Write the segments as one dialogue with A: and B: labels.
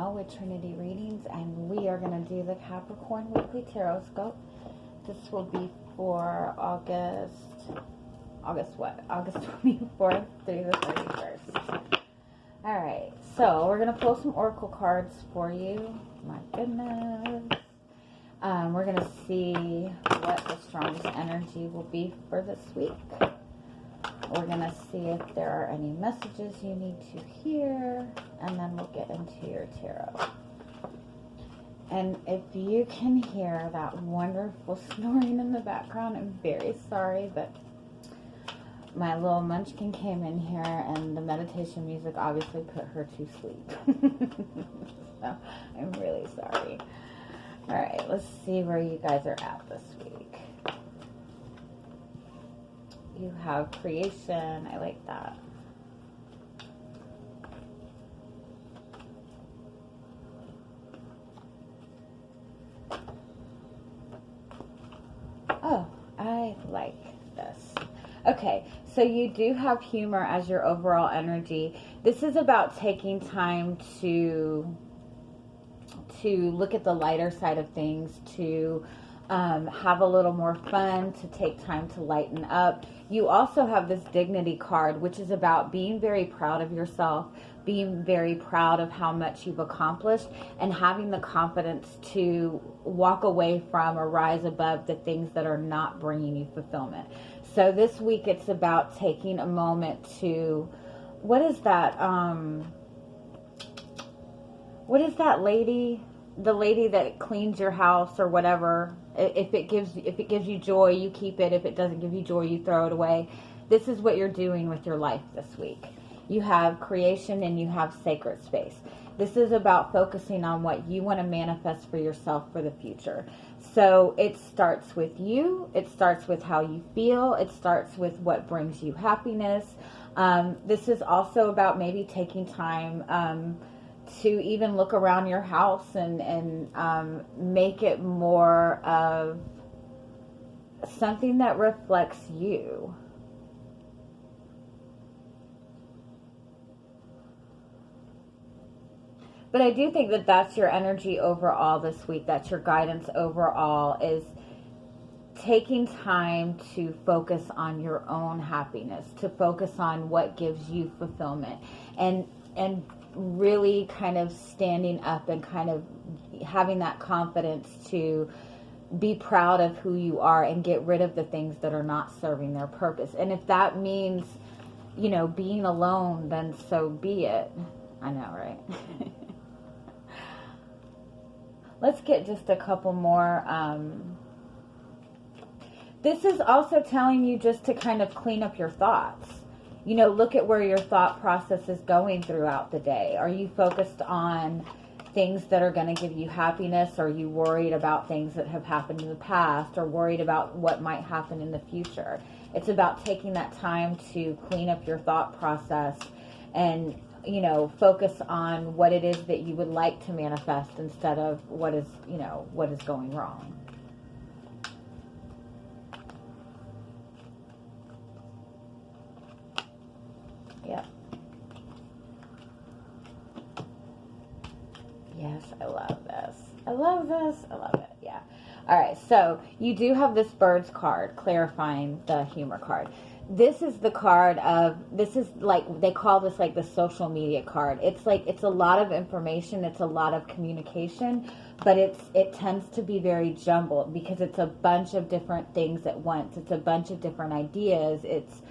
A: Janelle with Trinity Readings, and we are going to do the Capricorn Weekly Tarotscope. This will be for August what? August 24th through the 31st. Alright, so we're going to pull some oracle cards for you. My goodness. We're going to see what the strongest energy will be for this week. We're going to see if there are any messages you need to hear, and then we'll get into your tarot. And if you can hear that wonderful snoring in the background, I'm very sorry, but my little munchkin came in here and the meditation music obviously put her to sleep. So I'm really sorry. Alright, let's see where you guys are at this week. You have creation. I like that. Oh, I like this. Okay, so you do have humor as your overall energy. This is about taking time to look at the lighter side of things, to have a little more fun, to take time to lighten up. You also have this dignity card, which is about being very proud of yourself, being very proud of how much you've accomplished, and having the confidence to walk away from or rise above the things that are not bringing you fulfillment. So this week it's about taking a moment to, what is that lady? The lady that cleans your house or whatever. If it gives you joy, you keep it. If it doesn't give you joy, you throw it away. This is what you're doing with your life this week. You have creation and you have sacred space. This is about focusing on what you want to manifest for yourself for the future. So it starts with you. It starts with how you feel. It starts with what brings you happiness. This is also about maybe taking time to even look around your house and make it more of something that reflects you. But I do think that that's your energy overall this week. That's your guidance overall, is taking time to focus on your own happiness, to focus on what gives you fulfillment, and really kind of standing up and kind of having that confidence to be proud of who you are and get rid of the things that are not serving their purpose. And if that means, being alone, then so be it. I know, right? Let's get just a couple more. This is also telling you just to kind of clean up your thoughts. Look at where your thought process is going throughout the day. Are you focused on things that are going to give you happiness? Are you worried about things that have happened in the past, or worried about what might happen in the future? It's about taking that time to clean up your thought process and, focus on what it is that you would like to manifest instead of what is going wrong. Yeah. Yes, I love this. I love this. I love it. Yeah. All right. So you do have this birds card, clarifying the humor card. This is the card of, this is like, they call this like the social media card. It's like, it's a lot of information. It's a lot of communication, but it tends to be very jumbled because it's a bunch of different things at once. It's a bunch of different ideas. It's,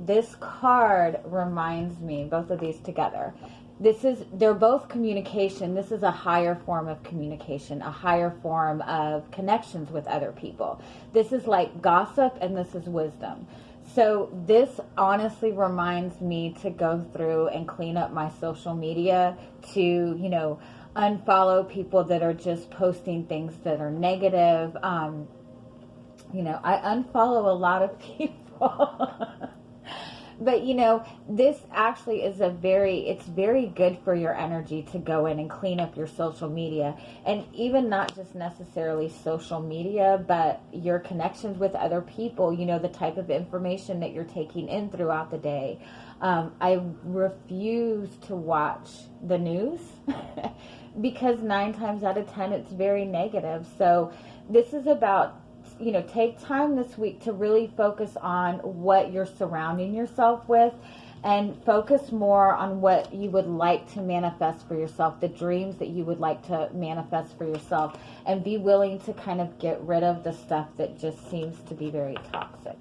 A: this card reminds me, both of these together, they're both communication. This is a higher form of communication, a higher form of connections with other people. This is like gossip, and this is wisdom. So this honestly reminds me to go through and clean up my social media, to, unfollow people that are just posting things that are negative. I unfollow a lot of people But you know, this actually is it's very good for your energy to go in and clean up your social media. And even not just necessarily social media, but your connections with other people, you know, the type of information that you're taking in throughout the day. I refuse to watch the news because 9 times out of 10 it's very negative. So this is about, you know, take time this week to really focus on what you're surrounding yourself with, and focus more on what you would like to manifest for yourself, the dreams that you would like to manifest for yourself, and be willing to kind of get rid of the stuff that just seems to be very toxic.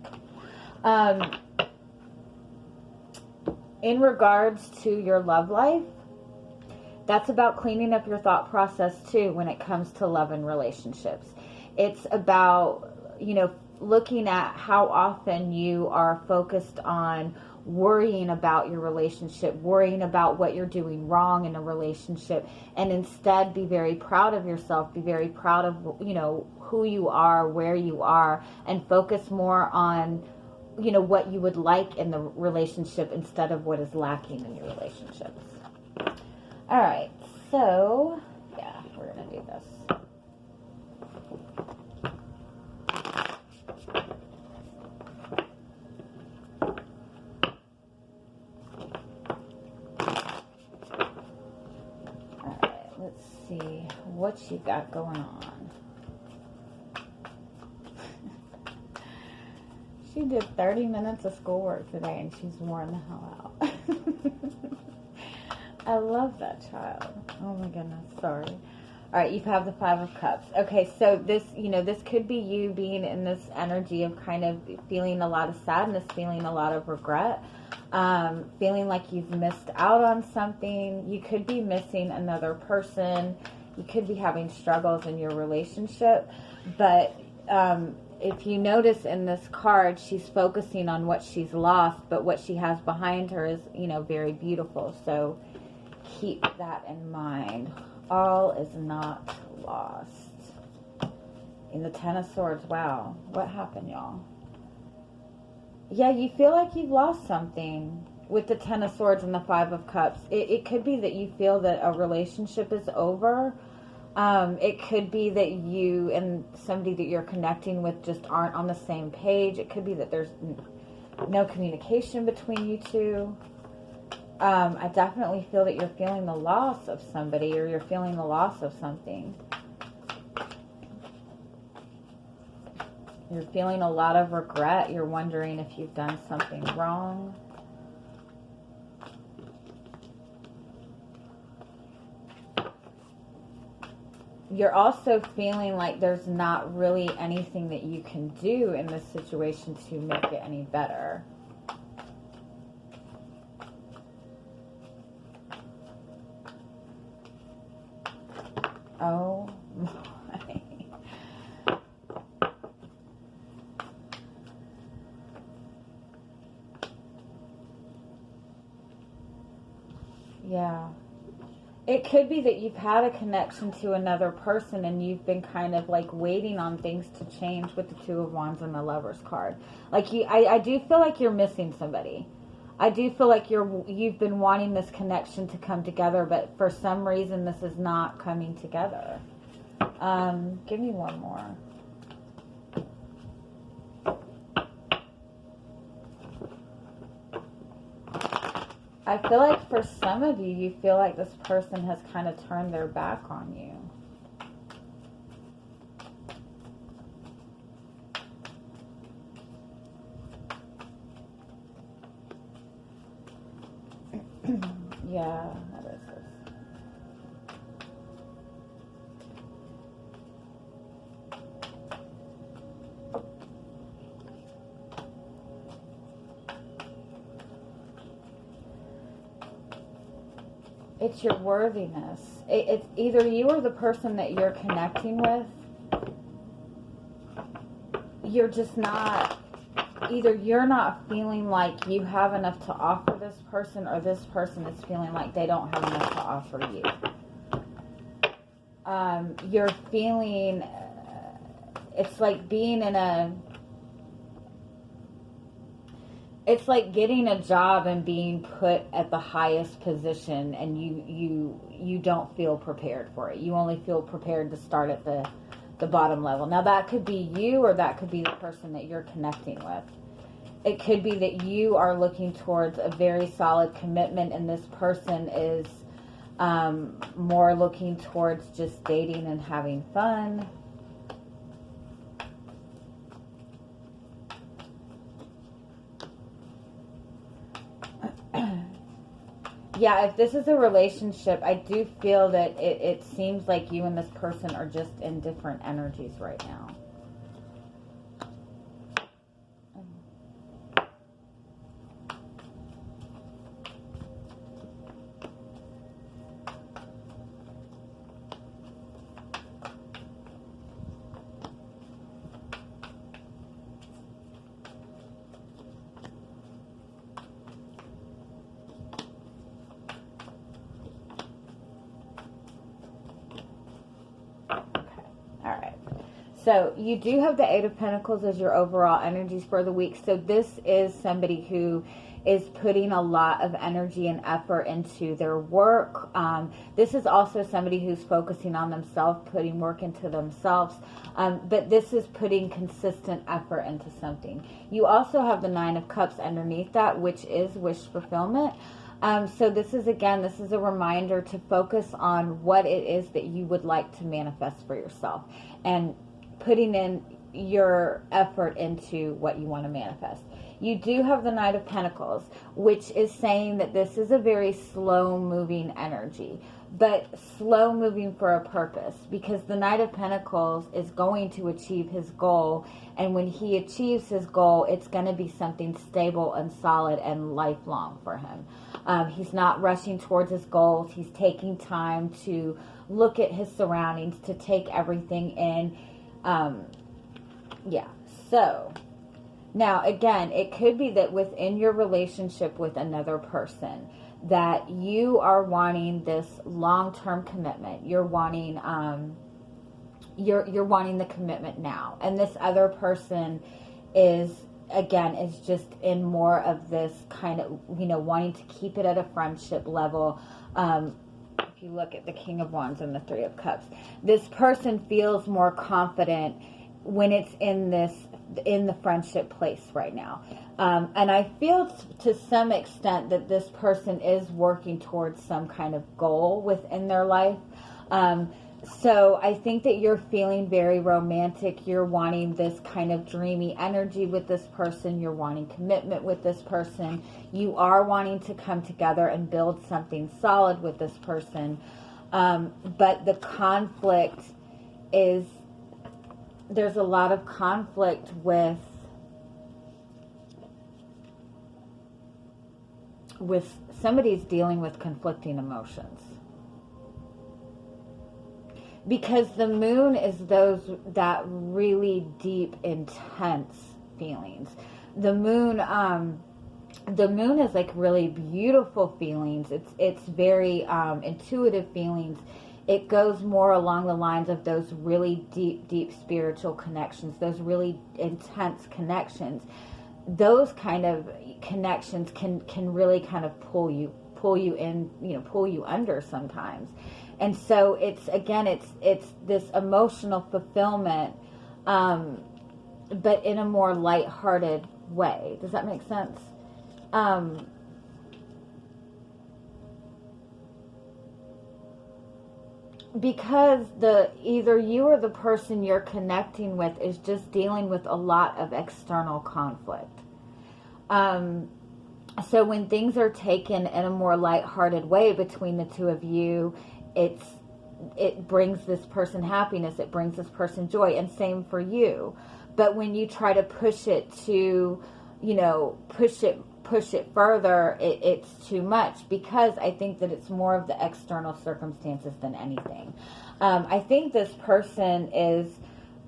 A: In regards to your love life, that's about cleaning up your thought process too when it comes to love and relationships. It's about, you know, looking at how often you are focused on worrying about your relationship, worrying about what you're doing wrong in a relationship, and instead be very proud of yourself, be very proud of, you know, who you are, where you are, and focus more on, you know, what you would like in the relationship instead of what is lacking in your relationships. All right, so yeah, we're gonna do this. All right, let's see what you got going on. She did 30 minutes of schoolwork today and she's worn the hell out. I love that child. Oh my goodness, sorry. All right, you have the 5 of Cups. Okay, so this, you know, this could be you being in this energy of kind of feeling a lot of sadness, feeling a lot of regret, feeling like you've missed out on something. You could be missing another person. You could be having struggles in your relationship, but if you notice in this card, she's focusing on what she's lost, but what she has behind her is, you know, very beautiful. So keep that in mind. All is not lost. In the 10 of Swords, wow. What happened, y'all? Yeah, you feel like you've lost something with the 10 of Swords and the 5 of Cups. It could be that you feel that a relationship is over. It could be that you and somebody that you're connecting with just aren't on the same page. It could be that there's no communication between you two. I definitely feel that you're feeling the loss of somebody, or you're feeling the loss of something. You're feeling a lot of regret. You're wondering if you've done something wrong. You're also feeling like there's not really anything that you can do in this situation to make it any better. Oh my. Yeah. It could be that you've had a connection to another person and you've been kind of like waiting on things to change with the 2 of Wands and the Lover's card. Like I do feel like you're missing somebody. I do feel like you've been wanting this connection to come together, but for some reason this is not coming together. Give me one more. I feel like for some of you, you feel like this person has kind of turned their back on you. Yeah, what is this? It's your worthiness. It's either you or the person that you're connecting with. You're just not, either you're not feeling like you have enough to offer this person, or this person is feeling like they don't have enough to offer you. You're feeling, it's like being in it's like getting a job and being put at the highest position, and you don't feel prepared for it. You only feel prepared to start at the bottom level. Now that could be you, or that could be the person that you're connecting with. It could be that you are looking towards a very solid commitment, and this person is more looking towards just dating and having fun. Yeah, if this is a relationship, I do feel that it seems like you and this person are just in different energies right now. So you do have the Eight of Pentacles as your overall energies for the week. So this is somebody who is putting a lot of energy and effort into their work. This is also somebody who's focusing on themselves, putting work into themselves. But this is putting consistent effort into something. You also have the Nine of Cups underneath that, which is wish fulfillment. So this is a reminder to focus on what it is that you would like to manifest for yourself, and putting in your effort into what you want to manifest. You do have the Knight of Pentacles, which is saying that this is a very slow-moving energy, but slow-moving for a purpose, because the Knight of Pentacles is going to achieve his goal, and when he achieves his goal, it's going to be something stable and solid and lifelong for him. He's not rushing towards his goals. He's taking time to look at his surroundings, to take everything in. So now again, it could be that within your relationship with another person, that you are wanting this long-term commitment. You're wanting, you're wanting the commitment now. And this other person is just in more of this kind of, wanting to keep it at a friendship level. If you look at the King of Wands and the Three of Cups, this person feels more confident when it's in the friendship place right now. And I feel to some extent that this person is working towards some kind of goal within their life. So I think that you're feeling very romantic. You're wanting this kind of dreamy energy with this person. You're wanting commitment with this person. You are wanting to come together and build something solid with this person. But the conflict is, there's a lot of conflict with somebody's dealing with conflicting emotions. Because the moon is that really deep, intense feelings. The moon is like really beautiful feelings. It's very intuitive feelings. It goes more along the lines of those really deep spiritual connections, those really intense connections. Those kind of connections can really kind of pull you in, pull you under sometimes. And so it's this emotional fulfillment, but in a more lighthearted way. Does that make sense? Because either you or the person you're connecting with is just dealing with a lot of external conflict. So when things are taken in a more lighthearted way between the two of you, it brings this person happiness, it brings this person joy, and same for you. But when you try to push it to, push it further, it's too much, because I think that it's more of the external circumstances than anything. I think this person is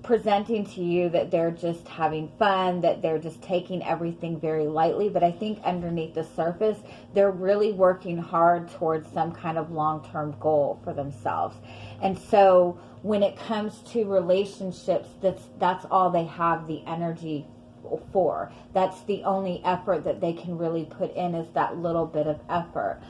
A: presenting to you that they're just having fun, that they're just taking everything very lightly, but I think underneath the surface, they're really working hard towards some kind of long-term goal for themselves. And so when it comes to relationships, that's all they have the energy for. That's the only effort that they can really put in, is that little bit of effort.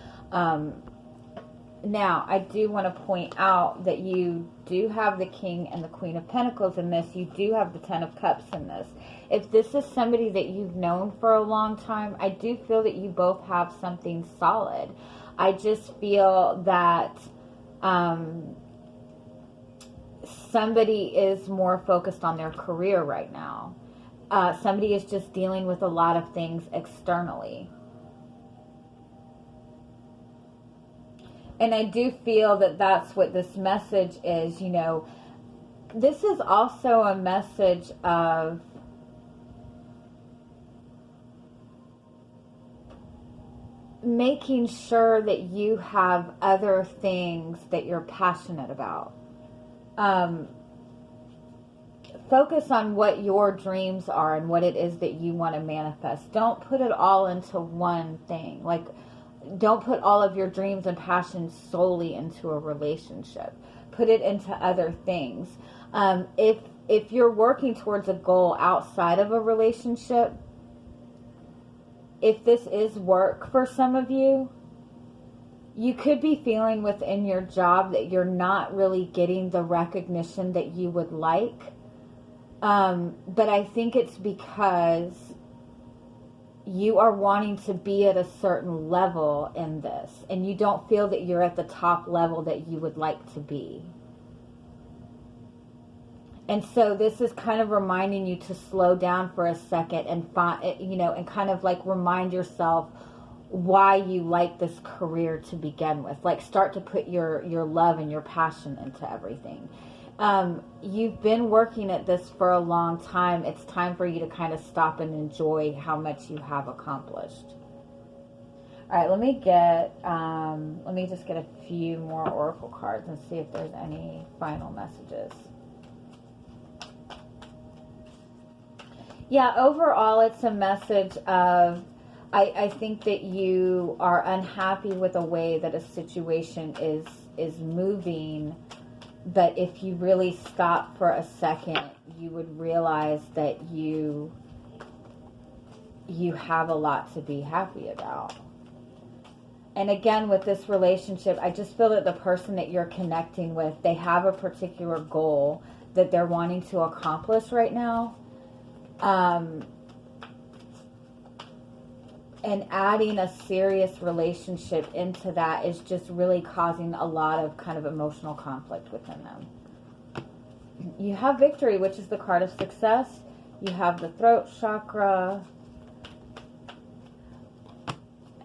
A: Now, I do want to point out that you do have the King and the Queen of Pentacles in this. You do have the Ten of Cups in this. If this is somebody that you've known for a long time, I do feel that you both have something solid. I just feel that somebody is more focused on their career right now. Somebody is just dealing with a lot of things externally. And I do feel that that's what this message is, you know. This is also a message of making sure that you have other things that you're passionate about. Focus on what your dreams are and what it is that you want to manifest. Don't put it all into one thing. Like, don't put all of your dreams and passions solely into a relationship. Put it into other things. If you're working towards a goal outside of a relationship, if this is work for some of you, you could be feeling within your job that you're not really getting the recognition that you would like. But I think it's because you are wanting to be at a certain level in this, and you don't feel that you're at the top level that you would like to be. And so this is kind of reminding you to slow down for a second and find, you know, and kind of like remind yourself why you like this career to begin with. Like, start to put your love and your passion into everything. You've been working at this for a long time. It's time for you to kind of stop and enjoy how much you have accomplished. All right, let me just get a few more oracle cards and see if there's any final messages. Yeah, overall, it's a message of, I think that you are unhappy with the way that a situation is moving. But if you really stop for a second, you would realize that you have a lot to be happy about. And again, with this relationship, I just feel that the person that you're connecting with, they have a particular goal that they're wanting to accomplish right now. And adding a serious relationship into that is just really causing a lot of kind of emotional conflict within them. You have victory, which is the card of success. You have the throat chakra.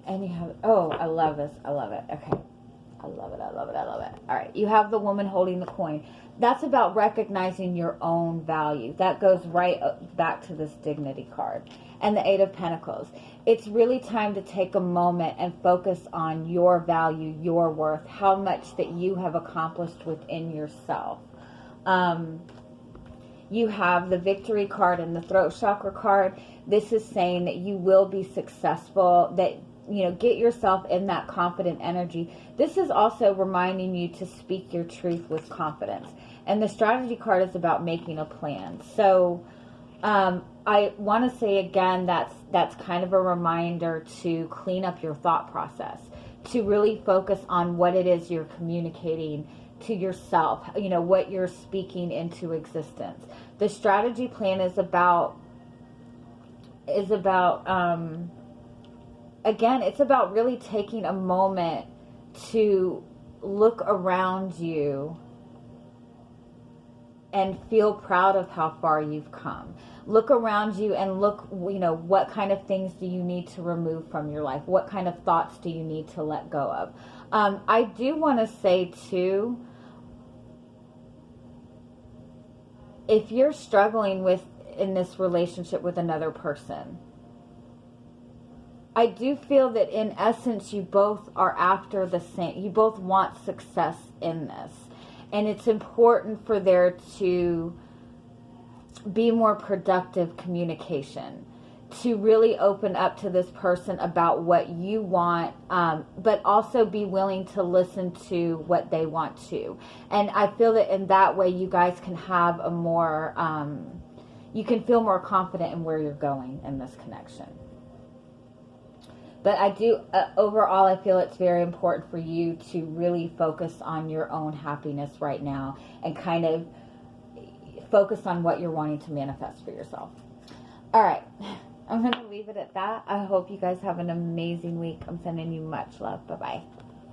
A: And you have, oh, I love this. I love it. Okay. I love it. I love it. I love it. All right. You have the woman holding the coin. That's about recognizing your own value. That goes right back to this dignity card. And the Eight of Pentacles. It's really time to take a moment and focus on your value, your worth, how much that you have accomplished within yourself. You have the victory card and the throat chakra card. This is saying that you will be successful, that, you know, get yourself in that confident energy. This is also reminding you to speak your truth with confidence. And the strategy card is about making a plan. So, I want to say again, that's kind of a reminder to clean up your thought process, to really focus on what it is you're communicating to yourself, you know, what you're speaking into existence. The strategy plan is about again, it's about really taking a moment to look around you and feel proud of how far you've come. Look around you and look, you know, what kind of things do you need to remove from your life? What kind of thoughts do you need to let go of? I do want to say too, if you're struggling in this relationship with another person, I do feel that in essence you both are after the same, you both want success in this. And it's important for there to be more productive communication, to really open up to this person about what you want, but also be willing to listen to what they want to. And I feel that in that way you guys can have a more, you can feel more confident in where you're going in this connection. But I do, overall, I feel it's very important for you to really focus on your own happiness right now and kind of focus on what you're wanting to manifest for yourself. All right. I'm going to leave it at that. I hope you guys have an amazing week. I'm sending you much love. Bye-bye.